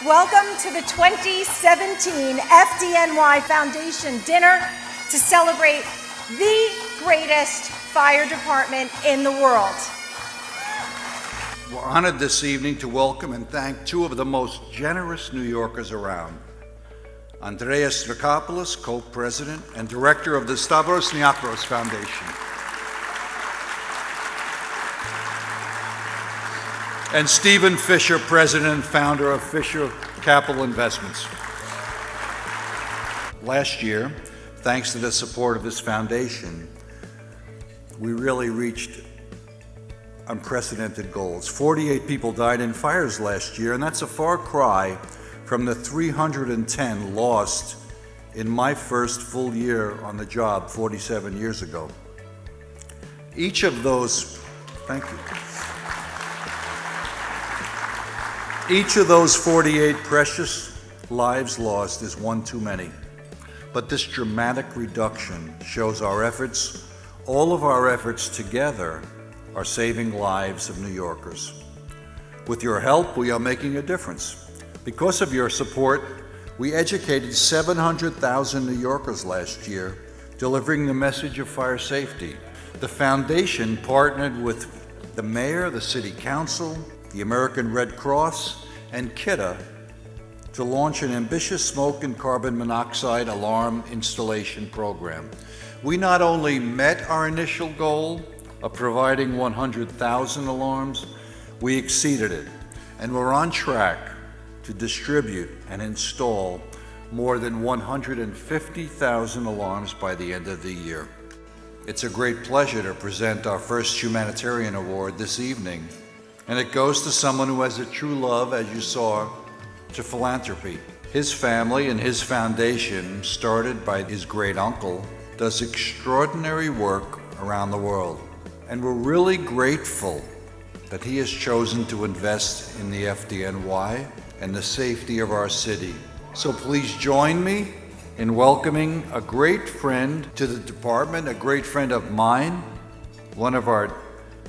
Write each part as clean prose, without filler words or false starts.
Welcome to the 2017 FDNY Foundation Dinner to celebrate the greatest fire department in the world. We're honored this evening to welcome and thank two of the most generous New Yorkers around. Andreas Dracopoulos, co-president and director of the Stavros Niarchos Foundation. And Stephen Fisher, president and founder of Fisher Capital Investments. Last year, thanks to the support of this foundation, we really reached unprecedented goals. 48 people died in fires last year, and that's a far cry from the 310 lost in my first full year on the job 47 years ago. Each of those, thank you. Each of those 48 precious lives lost is one too many. But this dramatic reduction shows our efforts, all of our efforts together, are saving lives of New Yorkers. With your help, we are making a difference. Because of your support, we educated 700,000 New Yorkers last year, delivering the message of fire safety. The foundation partnered with the mayor, the city council, the American Red Cross, and KITA to launch an ambitious smoke and carbon monoxide alarm installation program. We not only met our initial goal of providing 100,000 alarms, we exceeded it, and we're on track to distribute and install more than 150,000 alarms by the end of the year. It's a great pleasure to present our first humanitarian award this evening, and it goes to someone who has a true love, as you saw, to philanthropy. His family and his foundation, started by his great uncle, does extraordinary work around the world. And we're really grateful that he has chosen to invest in the FDNY and the safety of our city. So please join me in welcoming a great friend to the department, a great friend of mine, one of our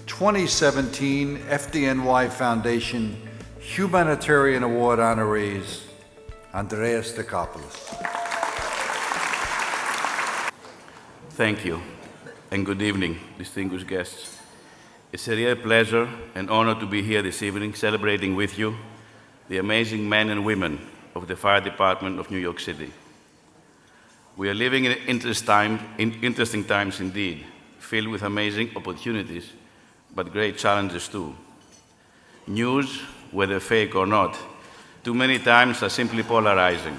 2017 FDNY Foundation Humanitarian Award honorees, Andreas Dracopoulos. Thank you, and good evening, distinguished guests. It's a real pleasure and honor to be here this evening celebrating with you the amazing men and women of the Fire Department of New York City. We are living in interesting times indeed, filled with amazing opportunities, but great challenges too. News, whether fake or not, too many times are simply polarizing.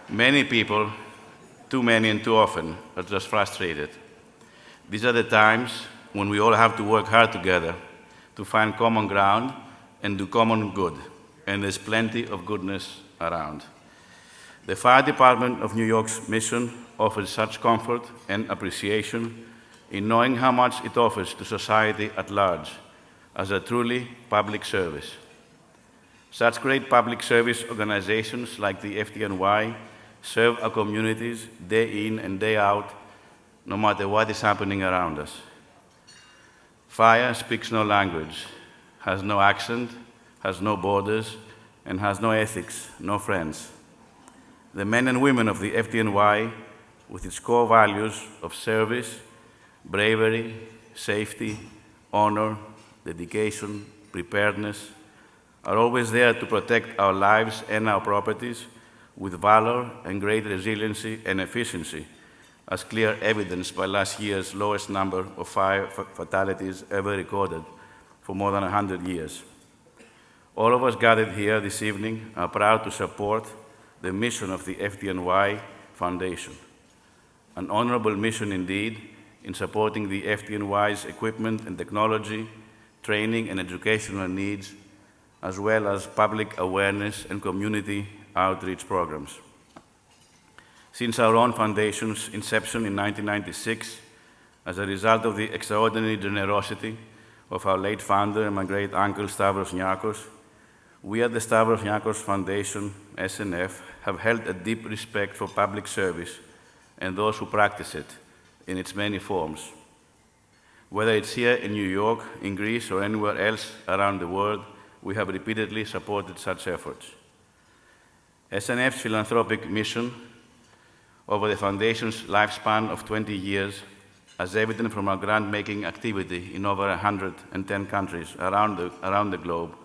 Many people, too many and too often, are just frustrated. These are the times when we all have to work hard together to find common ground and do common good, and there's plenty of goodness around. The Fire Department of New York's mission offers such comfort and appreciation in knowing how much it offers to society at large as a truly public service. Such great public service organizations like the FDNY serve our communities day in and day out, no matter what is happening around us. Fire speaks no language, has no accent, has no borders, and has no ethics, no friends. The men and women of the FDNY, with its core values of service, bravery, safety, honor, dedication, preparedness, are always there to protect our lives and our properties with valor and great resiliency and efficiency, as clear evidenced by last year's lowest number of fire fatalities ever recorded for more than 100 years. All of us gathered here this evening are proud to support the mission of the FDNY Foundation, an honorable mission indeed in supporting the FDNY's equipment and technology, training and educational needs, as well as public awareness and community outreach programs. Since our own foundation's inception in 1996, as a result of the extraordinary generosity of our late founder and my great uncle Stavros Niarchos, we at the Stavros Niarchos Foundation, SNF, have held a deep respect for public service and those who practice it in its many forms. Whether it's here in New York, in Greece, or anywhere else around the world, we have repeatedly supported such efforts. SNF's philanthropic mission over the Foundation's lifespan of 20 years, as evident from our grant-making activity in over 110 countries around the globe,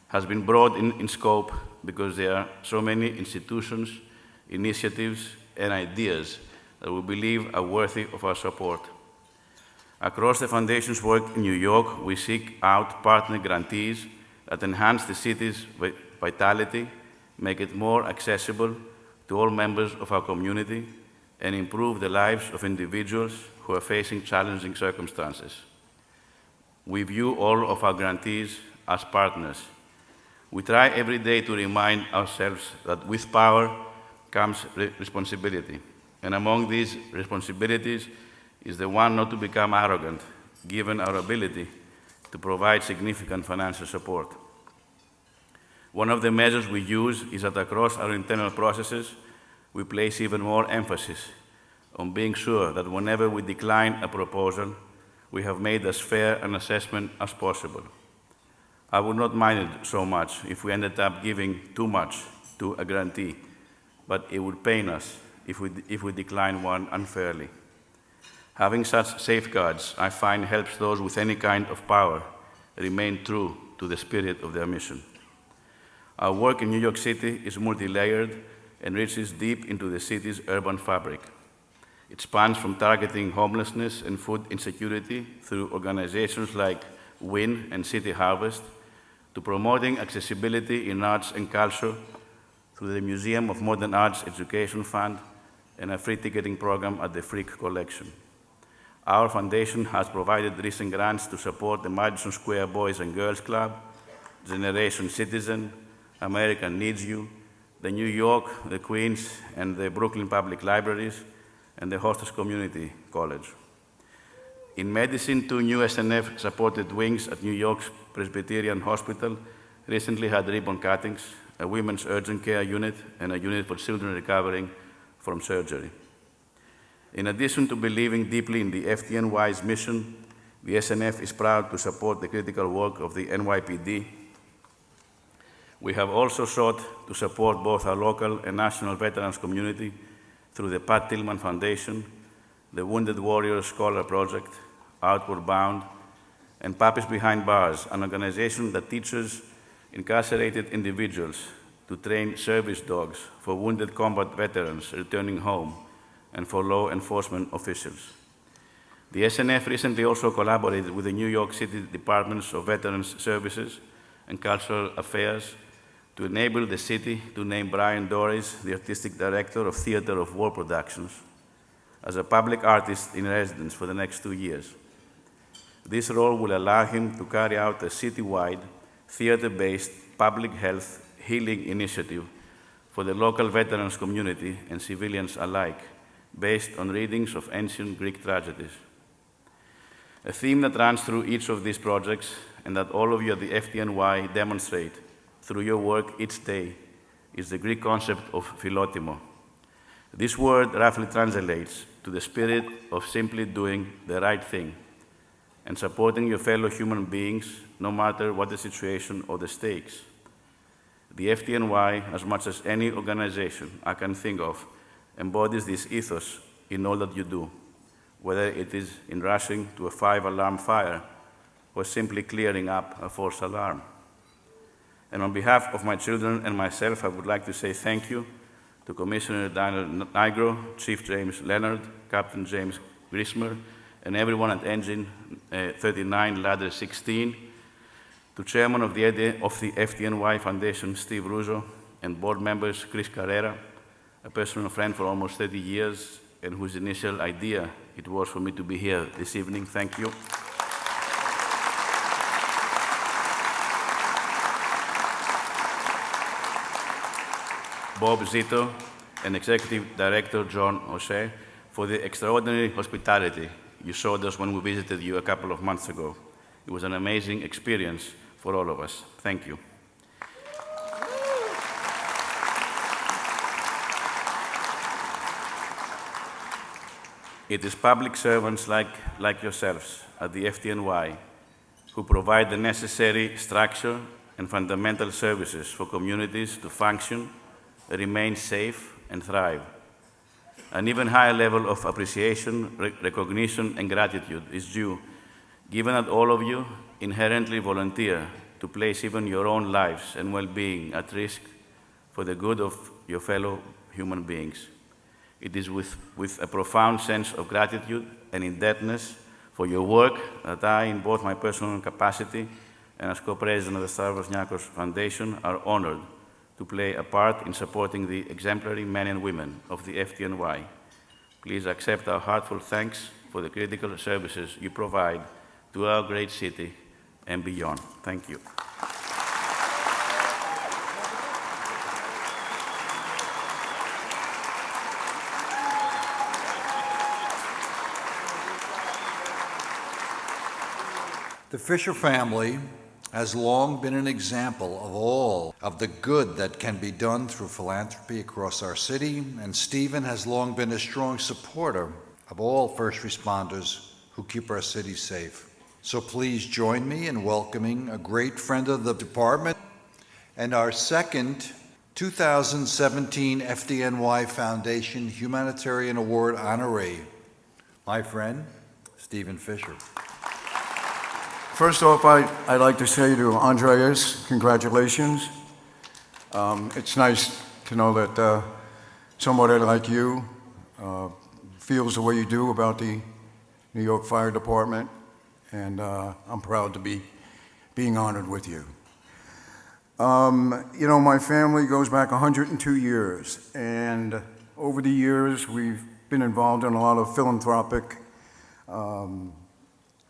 has been broad in scope because there are so many institutions, initiatives, and ideas that we believe are worthy of our support. Across the Foundation's work in New York, we seek out partner grantees that enhance the city's vitality, make it more accessible to all members of our community, and improve the lives of individuals who are facing challenging circumstances. We view all of our grantees as partners. We try every day to remind ourselves that with power comes responsibility. And among these responsibilities is the one not to become arrogant, given our ability to provide significant financial support. One of the measures we use is that across our internal processes, we place even more emphasis on being sure that whenever we decline a proposal, we have made as fair an assessment as possible. I would not mind it so much if we ended up giving too much to a grantee, but it would pain us if we decline one unfairly. Having such safeguards, I find, helps those with any kind of power remain true to the spirit of their mission. Our work in New York City is multi-layered and reaches deep into the city's urban fabric. It spans from targeting homelessness and food insecurity through organizations like WIN and City Harvest, to promoting accessibility in arts and culture through the Museum of Modern Arts Education Fund and a free ticketing program at the Frick Collection. Our foundation has provided recent grants to support the Madison Square Boys and Girls Club, Generation Citizen, America Needs You, the New York, the Queens, and the Brooklyn Public Libraries, and the Hostess Community College. In medicine, 2 new SNF-supported wings at New York's Presbyterian Hospital recently had ribbon cuttings, a women's urgent care unit, and a unit for children recovering from surgery. In addition to believing deeply in the FDNY's mission, the SNF is proud to support the critical work of the NYPD. We have also sought to support both our local and national veterans community through the Pat Tillman Foundation, the Wounded Warriors Scholar Project, Outward Bound, and Puppies Behind Bars, an organization that teaches incarcerated individuals to train service dogs for wounded combat veterans returning home and for law enforcement officials. The SNF recently also collaborated with the New York City Departments of Veterans Services and Cultural Affairs to enable the city to name Brian Doris, the Artistic Director of Theater of War Productions, as a public artist in residence for the next 2 years. This role will allow him to carry out a citywide, theater-based public health healing initiative for the local veterans community and civilians alike, based on readings of ancient Greek tragedies. A theme that runs through each of these projects and that all of you at the FDNY demonstrate through your work each day is the Greek concept of philotimo. This word roughly translates to the spirit of simply doing the right thing and supporting your fellow human beings no matter what the situation or the stakes. The FDNY, as much as any organization I can think of, embodies this ethos in all that you do, whether it is in rushing to a 5-alarm fire or simply clearing up a false alarm. And on behalf of my children and myself, I would like to say thank you to Commissioner Daniel Nigro, Chief James Leonard, Captain James Grismer, and everyone at Engine 39, Ladder 16, to Chairman of the FDNY Foundation, Steve Russo, and board members Chris Carrera, a personal friend for almost 30 years, and whose initial idea it was for me to be here this evening. Thank you. Bob Zito and Executive Director John O'Shea for the extraordinary hospitality you showed us when we visited you a couple of months ago. It was an amazing experience for all of us. Thank you. It is public servants like yourselves at the FDNY who provide the necessary structure and fundamental services for communities to function, remain safe, and thrive. An even higher level of appreciation, recognition, and gratitude is due, given that all of you inherently volunteer to place even your own lives and well-being at risk for the good of your fellow human beings. It is with a profound sense of gratitude and indebtedness for your work that I, in both my personal capacity and as co-president of the Stavros Niarchos Foundation, are honored to play a part in supporting the exemplary men and women of the FDNY. Please accept our heartfelt thanks for the critical services you provide to our great city and beyond. Thank you. The Fisher family has long been an example of all of the good that can be done through philanthropy across our city, and Stephen has long been a strong supporter of all first responders who keep our city safe. So please join me in welcoming a great friend of the department and our second 2017 FDNY Foundation Humanitarian Award honoree, my friend, Stephen Fisher. First off, I'd like to say to Andreas, congratulations. It's nice to know that somebody like you feels the way you do about the New York Fire Department, and I'm proud to be being honored with you. You know, my family goes back 102 years, and over the years, we've been involved in a lot of philanthropic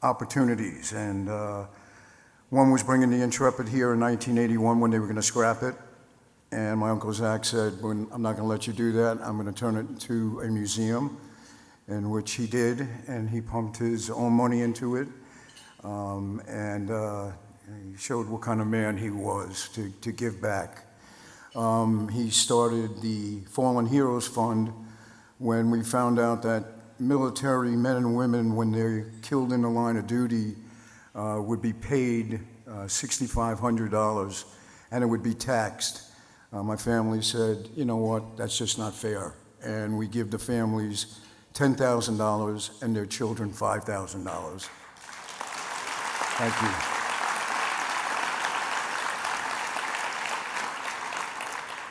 opportunities, and one was bringing the Intrepid here in 1981 when they were going to scrap it, and my Uncle Zach said, I'm not going to let you do that, I'm going to turn it into a museum, in which he did, and he pumped his own money into it, and he showed what kind of man he was to give back. He started the Fallen Heroes Fund when we found out that military men and women, when they're killed in the line of duty, would be paid $6,500, and it would be taxed. My family said, you know what, that's just not fair. And we give the families $10,000 and their children $5,000. Thank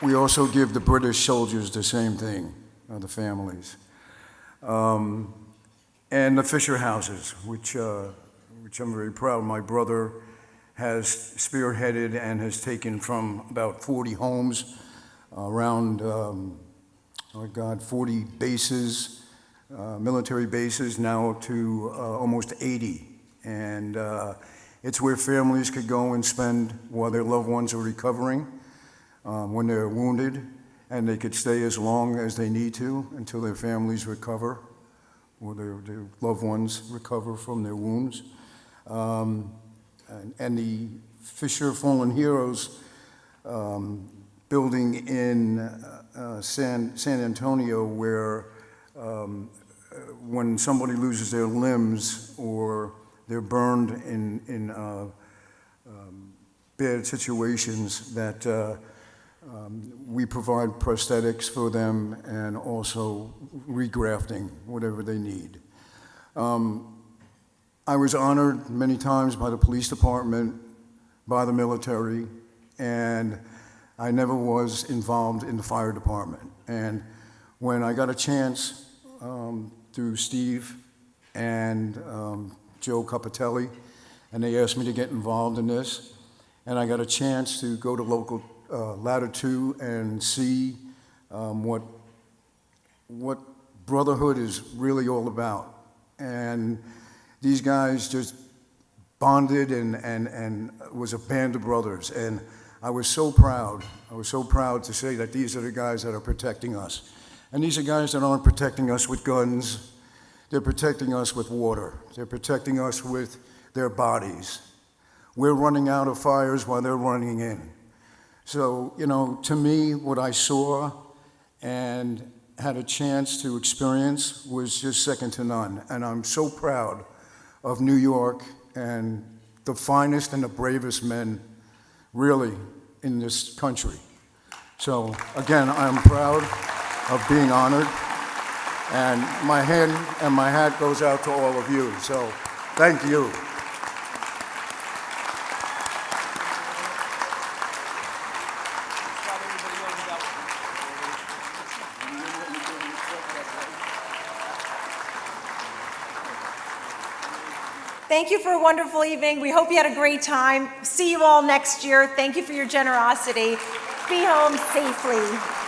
you. We also give the British soldiers the same thing, the families. And the Fisher houses, which I'm very proud. My brother has spearheaded and has taken from about 40 homes, around, 40 bases, military bases, now to almost 80. And it's where families could go and spend while their loved ones are recovering, when they're wounded, and they could stay as long as they need to until their families recover or their loved ones recover from their wounds. And the Fisher Fallen Heroes building in San Antonio, where when somebody loses their limbs or they're burned in bad situations, that we provide prosthetics for them and also regrafting, whatever they need. I was honored many times by the police department, by the military, and I never was involved in the fire department. And when I got a chance through Steve and Joe Capitelli, and they asked me to get involved in this, and I got a chance to go to local Ladder 2 and see what brotherhood is really all about. And these guys just bonded and was a band of brothers. And I was so proud. I was so proud to say that these are the guys that are protecting us. And these are guys that aren't protecting us with guns. They're protecting us with water. They're protecting us with their bodies. We're running out of fires while they're running in. So, you know, to me, what I saw and had a chance to experience was just second to none. And I'm so proud of New York and the finest and the bravest men really, in this country. So again, I'm proud of being honored, and my hand and my hat goes out to all of you. So thank you. Thank you for a wonderful evening. We hope you had a great time. See you all next year. Thank you for your generosity. Be home safely.